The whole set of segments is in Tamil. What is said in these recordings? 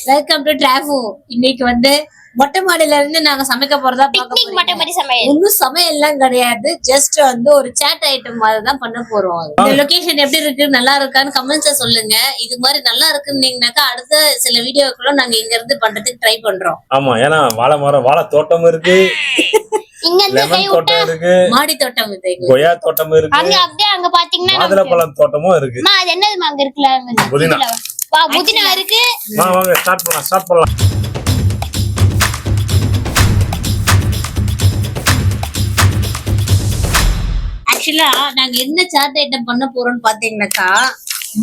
Welcome to டிராஃபு. இன்னைக்கு வந்து மொட்டை மாடியில இருந்து நாங்க சமைக்க போறதா ஒன்னும் சமையல் எல்லாம் கிடையாது. ஜஸ்ட் வந்து ஒரு சாட் ஐட்டம் மாதிரி தான் பண்ண போறோம். இந்த லொகேஷன் எப்படி இருக்கு, நல்லா இருக்கான்னு கமெண்ட்ஸ்ல சொல்லுங்க. இது மாதிரி நல்லா இருக்குன்னீங்கன்னாக்கா அடுத்த சில வீடியோக்களும் நாங்க இங்க இருந்து பண்றதுக்கு ட்ரை பண்றோம். ஆமா, ஏன்னா வாழை மரம், வாழை தோட்டம் இருக்கு, லெமன் தோட்டம் இருக்கு, மாடி தோட்டம் இருக்கு, கொய்யா தோட்டம் இருக்கு, அங்க பாத்தீங்கன்னா மாதுளப்பழம் தோட்டமும் இருக்கு. அது என்னது அங்க இருக்குல்ல, புதினா இருக்கு. வாங்க ஸ்டார்ட் பண்ணலாம். ஆக்சுவலா நாங்க என்ன சாட் ஐட்டம் பண்ண போறோம்னு பாத்தீங்கன்னாக்கா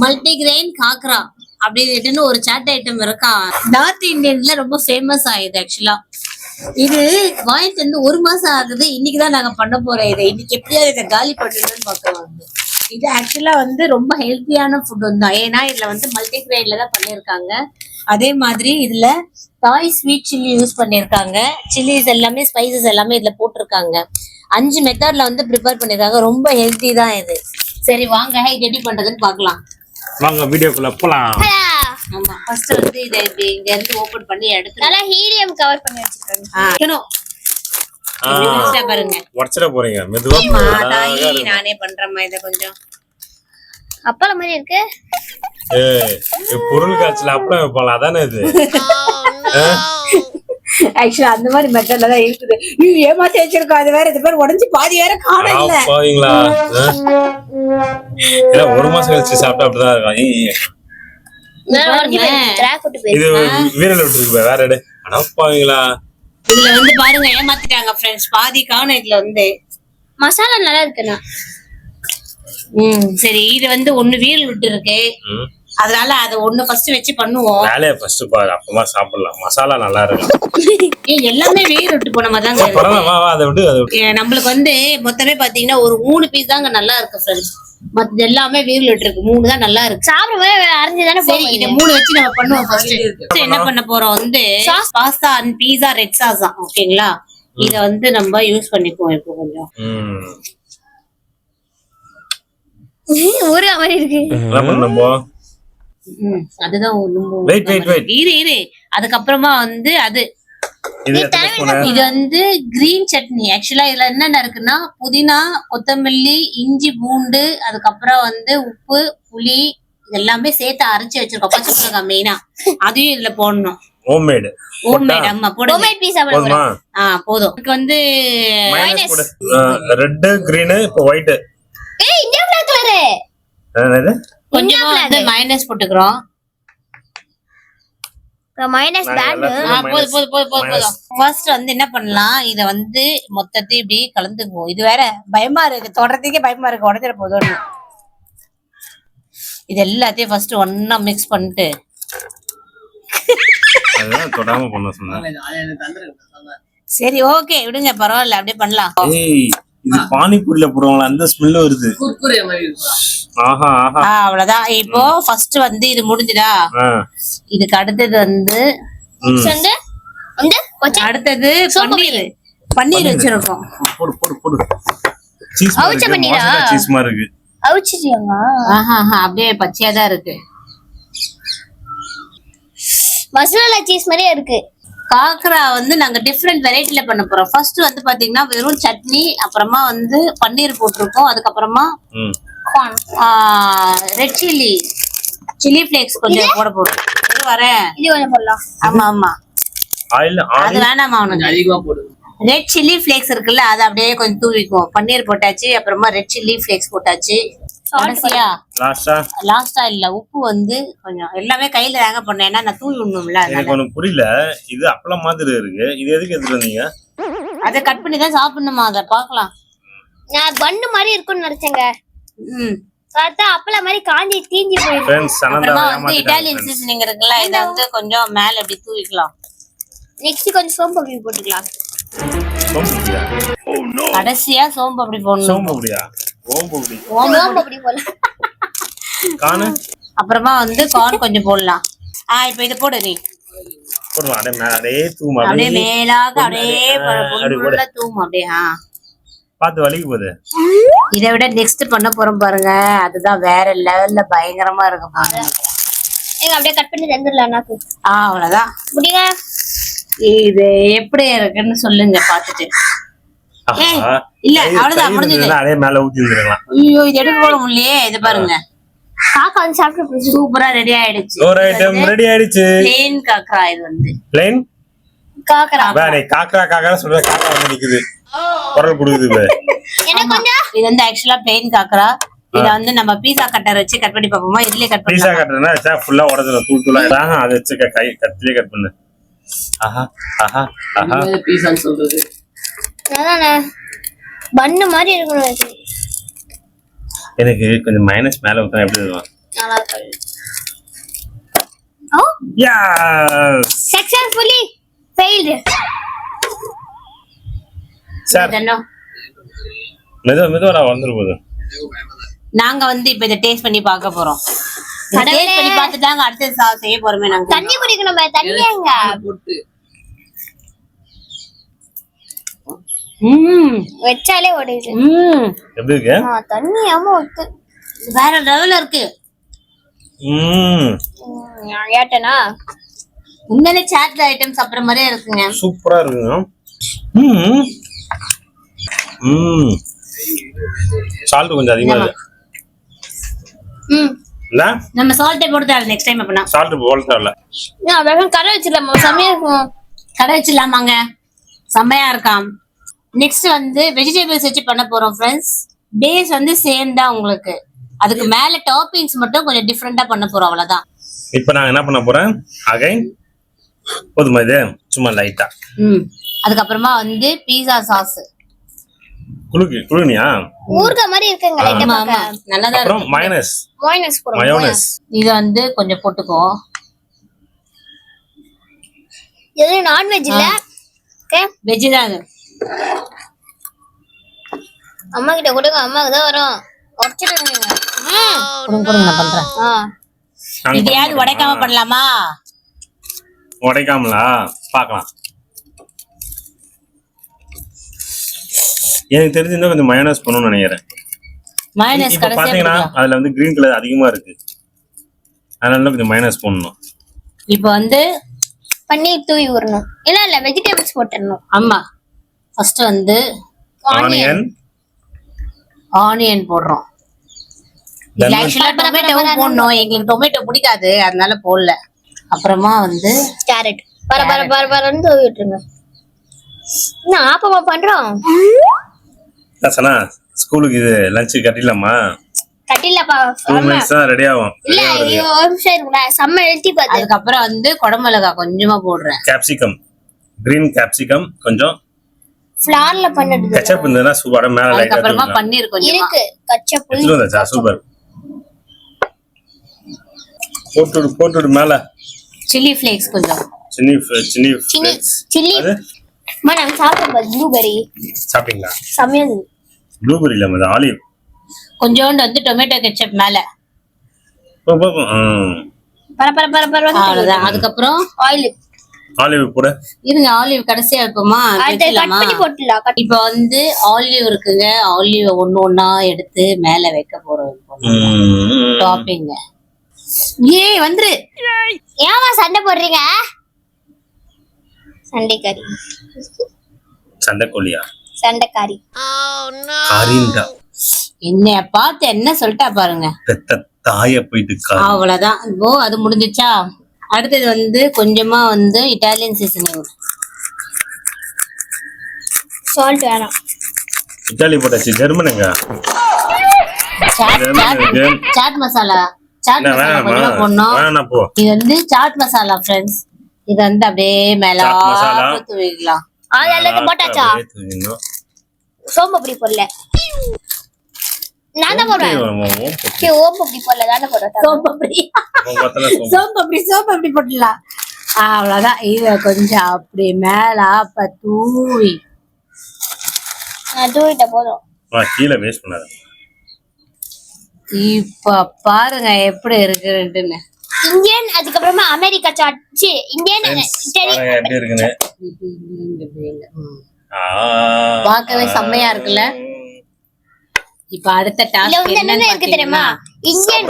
மல்டிகிரெயின் காக்ரா அப்படின்னு ஒரு சாட் ஐட்டம் இருக்கா. நார்த் இந்தியன்ல ரொம்ப ஃபேமஸ் ஆகுது. ஆக்சுவலா இது வாங்கிட்டு வந்து 1 மாசம் ஆகுது. இன்னைக்குதான் நாங்க பண்ண போறோம். இதை இன்னைக்கு எப்படியாவது இதை காலி பண்ணணும்னு பாக்குறோம். இது ஆக்சுவலா வந்து ரொம்ப ஹெல்த்தியான ஃபுட் தான். ஏன்னா இதுல வந்து மல்டிகிரெயின்ல தான் பண்ணிருக்காங்க. அதே மாதிரி இதுல தாய் ஸ்வீட் சில்லி யூஸ் பண்ணிருக்காங்க. சில்லிஸ் எல்லாமே ஸ்பைசஸ் எல்லாமே இதுல போட்டிருக்காங்க. 5 மெத்தட்ல வந்து ப்ரிப்பேர் பண்ணிருக்காங்க. ரொம்ப ஹெல்த்தி தான் இது. சரி வாங்க இது எப்படி பண்றதுன்னு பாக்கலாம். வாங்க வீடியோக்குள்ள போலாம். ஆமா, ஃபர்ஸ்ட் வந்து இத இப்படி இங்க இருந்து ஓபன் பண்ணி எடுத்து நல்லா ஹீலியம் கவர் பண்ணி வச்சிருக்காங்க. பாருங்க, உடைச்சிட போறீங்க மெதுவா. நானே பண்றேம்மா. இத கொஞ்சம் அப்பள மாதிரி இருக்கு. பொருள் காய்ச்சல அப்பளம் வைப்பாங்க, அதானே இது? ஆக்சுவலா அந்த மாதிரி மெத்தட்ல தான் இருக்குது. ஏமாத்தி வச்சிருக்கோம். அது வேற இது பேர் உடைஞ்சு பாதி வேற காணல. பாவீங்களா? 1 மாசம் கழிச்சு சாப்பிட்டா அப்படிதான் இருக்கும். இது வீரல் விட்டுருக்கு வேற எடு. அடப்பாவீங்களா? இதுல வந்து பாருங்க, ஏமாத்திட்டாங்க ஃப்ரெண்ட்ஸ். பாதி காண இதுல வந்து மசாலா நல்லா இருக்குண்ணா. சரி, இது வந்து 1 வீரல் விட்டு இருக்கு. அதனால அதை 1 ஃபர்ஸ்ட் வச்சு பண்ணுவோம். வேலைய ஃபர்ஸ்ட் பாரு, அப்புறமா சாப்பிடலாம். மசாலா நல்லா இருக்கு. எல்லாமே வீரல் விட்டு போன மாதிரி தாங்க. நம்மளுக்கு வந்து மொத்தமே பாத்தீங்கன்னா ஒரு 3 பீஸ் தாங்க நல்லா இருக்கு ஃப்ரெண்ட்ஸ். மத்த எல்லாமே வீரல் விட்டு இருக்கு. 3 தான் நல்லா இருக்கு. சாப்பிடும்போது அரைஞ்சுதானே. சரி, இத 3 வச்சு நம்ம பண்ணுவோம். ஃபர்ஸ்ட் என்ன பண்ண போறோம் வந்து pasta and pizza red sauce தான். ஓகேங்களா? இத வந்து நம்ம யூஸ் பண்ணிக்குவோம். இப்போ கொஞ்சம் ஒரு மாதிரி இருக்கு. அதுதான் இரு. அதுக்கப்புறமா வந்து இது வந்து கிரீன் சட்னி. ஆக்சுவலா இதுல என்னென்ன இருக்குன்னா புதினா, கொத்தமல்லி, இஞ்சி, பூண்டு, அதுக்கப்புறம் வந்து உப்பு, புளி இதெல்லாமே சேர்த்து அரைச்சு வச்சிருக்கோம். பச்சை மிளகாய் மெயினா அதையும் இதுல போடணும். ஹோம்மேட். ஆமா, போடுங்க. போதும். இதுக்கு வந்து ரெட், கிரீன், இப்போ ஒயிட். India black colour. என்னது? கொஞ்சமா வந்து மயோனைஸ் போட்டுக்கிறோம். Minus bad. போதும். ஃபர்ஸ்ட் வந்து என்ன பண்ணலாம், இத வந்து மொத்தத்தையும் இப்படி கலந்துக்குவோம். இது வேற பயமா இருக்கு, தொடறதுக்கே பயமா இருக்கு. உடஞ்சிட போதும். இது எல்லாத்தையும் ஃபர்ஸ்ட் ஒண்ணா மிக்ஸ் பண்ணிட்டு சரி ஓகே விடுங்க, பரவாயில்ல, அப்படியே பண்ணலாம். இது பானிபூரியில போடுவாங்களா, அந்த ஸ்மெல் வருது. அவ்வளவுதான். இப்போ ஃபர்ஸ்ட் வந்து இது முடிஞ்சுதா? இதுக்கு அடுத்தது வந்து அடுத்தது பன்னீர் வச்சிருக்கோம். அப்படியே பச்சையா தான் இருக்கு. மசாலா சீஸ் மாதிரியே இருக்கு. காக்ரா வந்து நாங்க டிஃப்ரெண்ட் வெரைட்டில பண்ண போறோம். ஃபர்ஸ்ட் வந்து பாத்தீங்கன்னா வெறும் சட்னி, அப்புறமா வந்து பன்னீர் போட்டிருக்கோம். அதுக்கப்புறமா ரெட் சில்லி ஃபிளேக்ஸ் கொஞ்சம் போட போறோம். இது கொஞ்சம் போடலாம். ஆமா அது வேணாமா உனக்கு? அதிகமா போடு. ரெட் சில்லி ஃபிளேக்ஸ் இருக்குல்ல, அதை அப்படியே கொஞ்சம் தூவிக்குவோம். பன்னீர் போட்டாச்சு, அப்புறமா ரெட் சில்லி ஃபிளேக்ஸ் போட்டாச்சு. லாஸ்டா இல்ல, உப்பு வந்து கொஞ்சம் எல்லாமே கையில தாங்க பண்ணேன். ஏன்னா நான் தூவி விடணும்ல. எனக்கு ஒண்ணு புரியல, இது அப்பளம் மாதிரி இருக்கு. இது எதுக்கு எடுத்துட்டு வந்தீங்க? அதை கட் பண்ணி தான் சாப்பிடணுமா? அதை பாக்கலாம். நான் பன்னு மாதிரி இருக்கும்னு நினைச்சேங்க. பார்த்தா அப்பள மாதிரி காஞ்சி தீஞ்சி போயிடுச்சு. அப்புறமா வந்து இட்டாலியன் சீசனிங் இருக்குல்ல, இத வந்து கொஞ்சம் மேல அப்படி தூவிக்கலாம். நெக்ஸ்ட் கொஞ்சம் சோம்பு அப்படி போட்டுக்கலாம். கடைசியா சோம்பு அப்படி போடணும். சோம்பு அப்படியே போடலாம். கார்ன் அப்புறமா வந்து கார்ன் கொஞ்சம் போடலாம். இப்போ இத போடு நீ. போடுவா. அப்படியே தூமா. அப்படியே மேலாக அப்படியே ஃபுல்லா தூமா அப்படியே. பாத்து வலிக்கு போகுது. இதை விட நெக்ஸ்ட் பண்ண போறோம் பாருங்க, அதுதான் வேற லெவல்ல பயங்கரமா இருக்கு பாருங்க. அப்படியே கட் பண்ணி தந்துடலாம் அண்ணாக்கு. அவ்வளவுதான். முடியுங்க. இது எப்படி இருக்குன்னு சொல்லுங்க பாத்துட்டு. இல்ல அவ்வளவுதான் முடிஞ்சது. அதே மேல ஊத்தி வந்துடலாம். ஐயோ இது எடுக்க போட முடியலையே. இது பாருங்க காக்கா வந்து சாப்பிட்டு சூப்பரா ரெடி ஆயிடுச்சு. ஒரு ஐட்டம் ரெடி ஆயிடுச்சு. பிளேன் காக்கரா. இது வந்து பிளேன் காக்கரா. வேற காக்கா காக்கா சொல்ற காக்கா வந்து நிக்குது. குரல் கொடுக்குது பே. எனக்கு கொஞ்சம் இது வந்து ஆக்சுவலா பிளேன் காக்கரா. இத வந்து நம்ம பீஸா கட்டர் வச்சு கட் பண்ணி பாப்போமா? இதுலயே கட் பண்ணி பீஸா கட்டர்னா வெச்சா ஃபுல்லா உடைஞ்சிரும். தூள் தூளா ஆஹா அத வச்சு கை கத்திலே கட் பண்ணு. ஆஹா ஆஹா ஆஹா பீஸான்னு சொல்றது. அதானே பண்ணு மாதிரி இருக்கணும் இது. எனக்கு கொஞ்சம் மைனஸ் மேல ஊத்துனா எப்படி இருக்கும்? நல்லா இருக்கு. ஓ எஸ் சக்சஸ்ஃபுல்லி ஃபெயில்ட். சார் என்ன மெதுவா வந்துரும் போது. நாங்க வந்து இப்ப இத டேஸ்ட் பண்ணி பார்க்க போறோம். டேஸ்ட் பண்ணி பார்த்துட்டாங்க. அடுத்து செய்ய போறோமே நாங்க. தண்ணி குடிக்கணும். தண்ணியாங்க வெச்சாலே ஓடுது. எப்படி இருக்கு? தண்ணியாம ஊத்து. வேற லெவல்ல இருக்கு. ஏட்டனா உண்மையிலே சாட் ஐட்டம் சாப்பிடுற மாதிரியே இருக்குங்க. சூப்பரா இருக்குங்க. சால்ட் கொஞ்சம் அதிகமா இருக்கு. இல்ல நம்ம சால்ட்டே போட்டு தரலாம் நெக்ஸ்ட் டைம். அப்பனா சால்ட் போல்ட்டல கடை வச்சிடலாமா? செம்மையா இருக்கும். கடை வச்சிடலாமாங்க? செம்மையா இருக்காம். நெக்ஸ்ட் வந்து வெஜிடபிள்ஸ் வச்சு பண்ண போறோம் ஃப்ரெண்ட்ஸ். பேஸ் வந்து சேம் தான் உங்களுக்கு. அதுக்கு மேல டாப்பிங்ஸ் மட்டும் கொஞ்சம் டிஃபரெண்டா பண்ண போறோம். அவ்வளவுதான். இப்போ நான் என்ன பண்ண போறேன்? அகைன் போதுமா இது? சும்மா லைட்டா. அதுக்கப்புறமா வந்து பீஸா சாஸ். குளுனியா? ஊர்கா மாதிரி இருக்குங்க. லைட்டா பாக்க நல்லா தான் அப்புறம் இருக்கு. மயோனைஸ் போறோம். மயோனைஸ் இது வந்து கொஞ்சம் போட்டுக்கோ. இது நான் வெஜ் இல்ல. ஓகே வெஜ் தான் இது. அம்மா கிட்ட கொடுங்க. அம்மாக்கு தான் வரும். உடைச்சிடுங்க. கொடுங்க நான் பண்றேன். இதையாவது உடைக்காம பண்ணலாமா? உடைக்காமலா பார்க்கலாம். எனக்கு தெரிஞ்சிருந்தா கொஞ்சம் மயோனைஸ் பண்ணணும்னு நினைக்கிறேன். மயோனைஸ் இப்போ கடைசியா பாத்தீங்கன்னா அதுல வந்து கிரீன் கலர் அதிகமா இருக்கு. அதனால கொஞ்சம் மயோனைஸ் பண்ணணும். இப்போ வந்து பன்னீர் தூவி விடணும். இல்ல வெஜிடபிள்ஸ் போட்டுறணும். ஆமா ஃபர்ஸ்ட் வந்து ஆனியன் போடுறோம். இதுல ஆக்சுவலா டொமேட்டோவும் போடணும். எங்களுக்கு டொமேட்டோ பிடிக்காது அதனால போடல. அப்புறமா வந்து கேரட் பரன்னு தூவி விட்டுருங்க. என்ன ஆப்பமா பண்றோம்? சனா ஸ்கூலுக்கு இது லஞ்ச் கட்டிடலாமா? கட்டிலப்பா. 2 minutes தான் ரெடி ஆகும். இல்ல ஒரு நிமிஷம் இருங்க. செம்ம எழுதி பாத்து. அதுக்கப்புறம் வந்து குடமிளகா கொஞ்சமா போடுறேன். கேப்சிகம் கிரீன் கேப்சிகம் கொஞ்சம். ஃப்ளார்ல பண்ணது. கெச்சப் இருந்ததுன்னா சூப்பரா மேல லைட்டா அதுக்கப்புறமா பன்னீர் கொஞ்சம் இருக்கு. கச்சப் எடுத்துட்டு சூப்பர். போட்டு மேல சில்லி ஃப்ளேக்ஸ் கொஞ்சம். சில்லி நான் சாப்பிட்டேன். ப்ளூபெர்ரி சாப்பிட்டீங்களா? செம்மையா இருக்கு. ப்ளூபெர்ரி இல்ல அது ஆலிவ். கொஞ்சோண்டு வந்து டொமேட்டோ கெச்சப் மேல. அவ்வளவுதான். அதுக்கப்புறம் ஆலிவ் போடு. இருங்க ஆலிவ் கடைசியா வைப்போமா? இப்ப வந்து ஆலிவ் இருக்குங்க. ஆலிவ் ஒண்ணா எடுத்து மேல வைக்க போறோம். டாப்பிங். ஏய் வந்துரு. ஏமா சண்டை போடுறீங்க? சண்டைக்காரி. சண்டைக்கோழியா? சண்டைக்காரி. காரிண்டா. என்னைய பார்த்து என்ன சொல்லிட்டா பாருங்க. பெத்த தாய போயிட்டு. அவ்வளவுதான். ஓ அது முடிஞ்சிச்சா? அடுத்தது வந்து கொஞ்சமா வந்து இட்டாலியன் சீசனிங். சால்ட் வேணாம். இட்டாலி போட்டாச்சு. ஜெர்மனுங்க சாட் மசாலா. சாட் மசாலா கொஞ்சமா போடணும். இது வந்து சாட் மசாலா ஃப்ரெண்ட்ஸ். இது வந்து அப்படியே மேல தூவிக்கலாம். அதெல்லாம் போட்டாச்சா? சோம்பு போடல. நான் தான் போடுறேன். ஓம்பு போடல. நான் போடுறேன். சோம்பு போடலாம். அவ்வளவுதான். இத கொஞ்சம் அப்படி மேல அப்ப தூவி தூவிட்ட போதும். கீழே வேஸ்ட் பண்ணாத. இப்ப பாருங்க எப்படி இருக்குன்னு. இந்தியன் அதுக்கப்புறமா அமெரிக்கா சாட்சி. இந்தியன் எப்படி இருக்குன்னு பார்க்கவே செம்மையா இருக்குல்ல. இப்ப அடுத்த டாஸ்க் என்ன இருக்கு தெரியுமா? இந்தியன்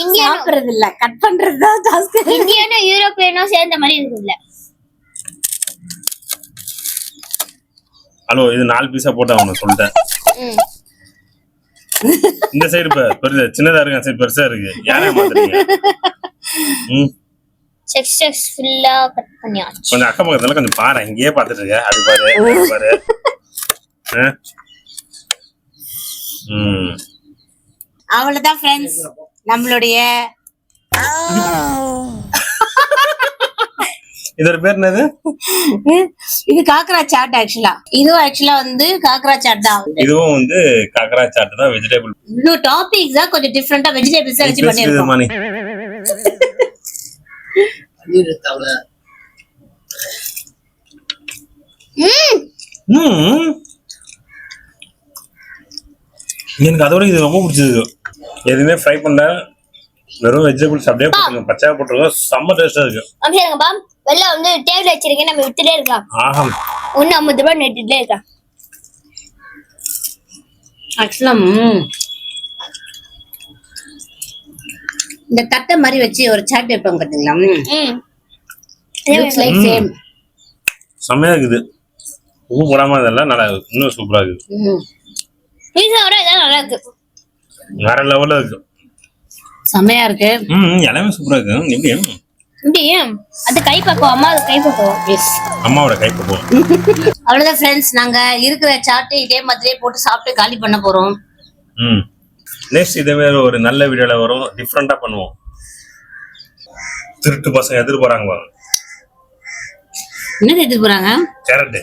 இந்தியனும் சாப்பிடுறது இல்ல, கட் பண்றதுதான் டாஸ்க். இந்தியனும் யூரோப்பியனும் சேர்ந்த மாதிரி இருக்குல்ல. ஹலோ, இது 4 பீஸா போட்டு அவனை சொல்லிட்டேன். ம். இந்த சைடு பெருசா சின்னதா இருக்கு, அந்த சைடு பெருசா இருக்கு. யாரே மாத்துறீங்க? சக்சஸ்ஃபுல்லா கட் பண்ணியாச்சு. கொஞ்சம் அக்கம் பக்கத்துல கொஞ்சம் பாரு, இங்கேயே பாத்துட்டு இருக்க. அது பாரு, அது பாரு. அவ்வளவுதான் ஃப்ரெண்ட்ஸ், நம்மளுடைய இதோட பேர் என்னது? இது காக்கரா சாட். இதுவும் வந்து காக்கரா சாட் தான். இதுவும் வந்து காக்கரா சாட் தான், வெஜிடபிள். இன்னும் டாபிக்ஸ் தான் கொஞ்சம் டிஃபரெண்டா வெஜிடபிள்ஸ் வச்சு பண்ணிருக்கோம். மணி எனக்கு அதோட இது ரொம்ப பிடிச்சது. எதுவுமே ஃப்ரை பண்ணல, வெறும் வெஜிடபிள்ஸ் அப்படியே போட்டுருங்க, பச்சையா போட்டுருங்க. செம்ம டேஸ்டா இருக்கு. அப்படியேங்கப்பா, வெளில வந்து டேபிள் வச்சிருக்கேன், நம்ம வித்துட்டே இருக்கலாம். ஆஹா, ஒன்னு 50 ரூபாய் நெட்டுட்டே இருக்கலாம். ஆக்சுவலா இந்த தட்டை மாதிரி வச்சு ஒரு சாட் வைப்பாங்க பாத்தீங்களா? சேம் செம்மையா இருக்குது. உப்பு போடாம இதெல்லாம் நல்லா இருக்கு, இன்னும் சூப்பரா இருக்குது. பீஸாவோட இதான் நல்லா இருக்கு, வேற லெவல்ல இருக்கு, செம்மையா இருக்கு. எல்லாமே சூப்பரா இருக்கு. எப்படி இப்படி அது கை பக்குவம், அம்மா கை பக்குவம். அம்மாவோட கை பக்குவம். அவ்வளவுதான் ஃப்ரெண்ட்ஸ், நாங்க இருக்கிற சாட்டு இதே மாதிரியே போட்டு சாப்பிட்டு காலி பண்ண போறோம். நெக்ஸ்ட் இதே மாதிரி ஒரு நல்ல வீடியோல வரும், டிஃப்ரெண்டா பண்ணுவோம். திருட்டு பசங்க எதிர் போறாங்க பாருங்க. என்ன எடுத்து போறாங்க? கேரட்.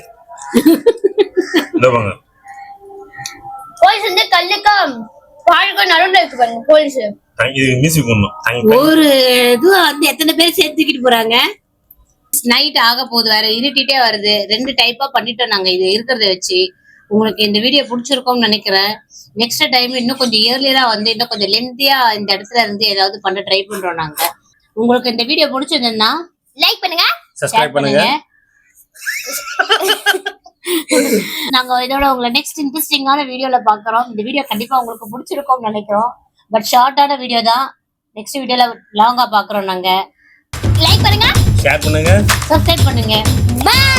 இந்த பாருங்க, போலீஸ் வந்து கல்லுக்கா பாலுக்கும் நடுவுல இருக்கு பாருங்க. போலீஸ் இது மியூசிக் பண்ணும். ஒரு இது வந்து எத்தனை பேர் சேர்த்துக்கிட்டு போறாங்க. நைட் ஆக போகுது, வேற இருட்டிட்டே வருது. 2 டைப்பா பண்ணிட்டோம் நாங்க இது இருக்கிறத வச்சு. உங்களுக்கு இந்த வீடியோ பிடிச்சிருக்கும்னு நினைக்கிறேன். நெக்ஸ்ட் டைம் இன்னும் கொஞ்சம் இயர்லியரா வந்து இன்னும் கொஞ்சம் லென்த்தியா இந்த இடத்துல இருந்து ஏதாவது பண்ண ட்ரை பண்றோம் நாங்க. உங்களுக்கு இந்த வீடியோ பிடிச்சிருந்தா லைக் பண்ணுங்க, சப்ஸ்கிரைப் பண்ணுங்க. நாங்க இதோட உங்களை நெக்ஸ்ட் இன்ட்ரெஸ்டிங்கான வீடியோல பாக்குறோம். இந்த வீடியோ கண்டிப்பா உங்களுக்கு பிடிச்சிருக்கும்னு நினைக்கிறோம். பட் ஷார்ட்டான வீடியோ தான். நெக்ஸ்ட் வீடியோல லாங்கா பாக்குறோம் நாங்க. லைக் பண்ணுங்க, ஷேர் பண்ணுங்க, சப்ஸ்கிரைப் பண்ணுங்க. பை.